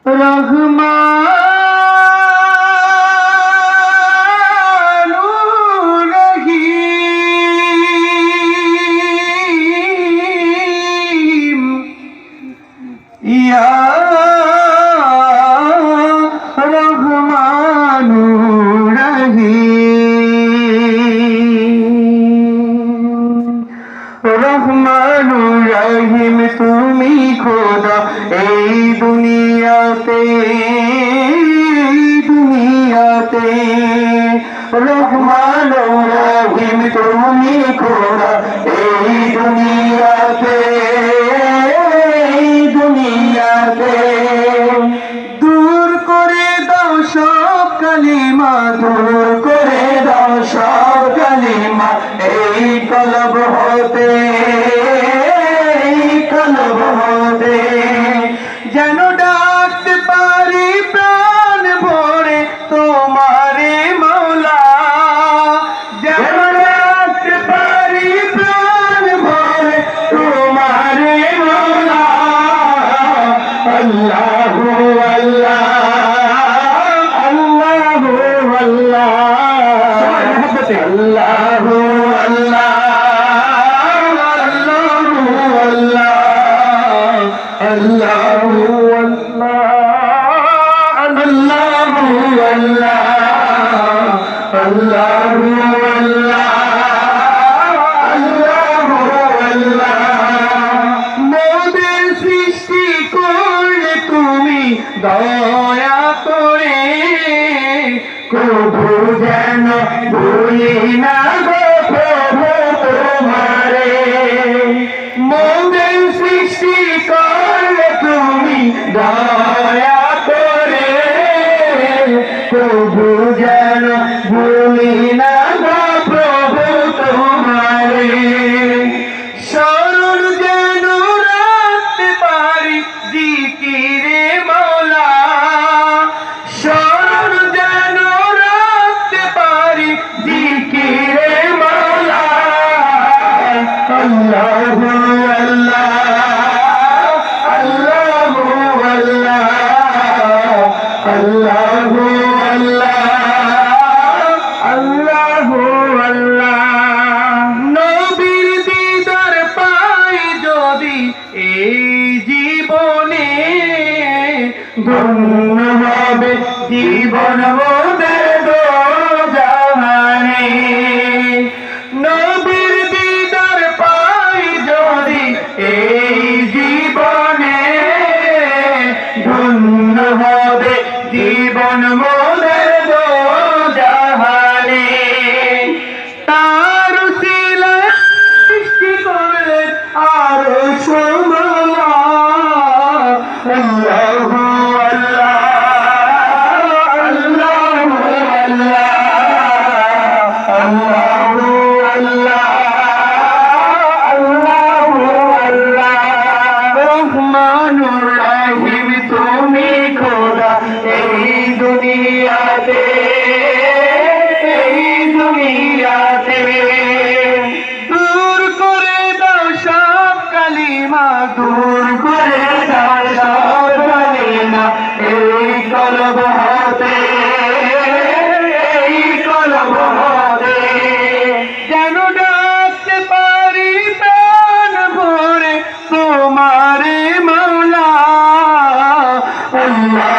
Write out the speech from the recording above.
রহমানুর রহিম ইয়া রহমানুর রহিম রহমানুর রহিম তুমি খোদা এই দুনিয়াতে রহমানুর রহিম তুমি খোদা এই দুনিয়াতে দূর করে দাও সব কালিমা, দূর করে দাও সব কালিমা এই কলব হতে যেন ডাকতে পারি প্রাণ ভরে তোমারে মৌলা, যেন ডাকতে পারি প্রাণ ভরে তোমারে মৌলা। আল্লাহু আল্লাহ আল্লাহু আল্লাহ আল্লাহু আল্লাহ Allahu মোদের সৃষ্টি করলে তুমি দয়া করে, কবু যেন ভুলি না গো প্রভু তোমারে। মোদের সৃষ্টি করলে তুমি দয়া করে, কবু যেন ভুলি না গো প্রভু তোমারে। স্মরণ যেন রাখতে পারি জিকিরে মৌলা, স্মরণ যেন রাখতে পারি জিকিরে মৌলা। আল্লাহু আল্লাহ আল্লাহু আল্লাহ আল্লাহু আল্লাহু আল্লাহ। নবীর দিদার পাই যদি এই জীবনে, ধন্য হবে জীবন মোদের দোজাহানে। নবীর দিদার পাই যদি এই জীবনে, ধন্য হবে জীবন মোদের দোজাহানে। তার উসিলায় সৃষ্টি করলেন আরশ মাওলা। আল্লাহু আল্লাহ আল্লাহু আল্লাহ আল্লাহু আল্লাহ আল্লাহু আল্লাহ। রহমানুর রহিম তুমি খোদা এই দুনিয়াতে দূর করে দাও সব কালিমা, দূর করে দাও সব কালিমা এই কলব হতে যেন ডাকতে পারি প্রাণ ভরে তোমারে মৌলা। আল্লাহ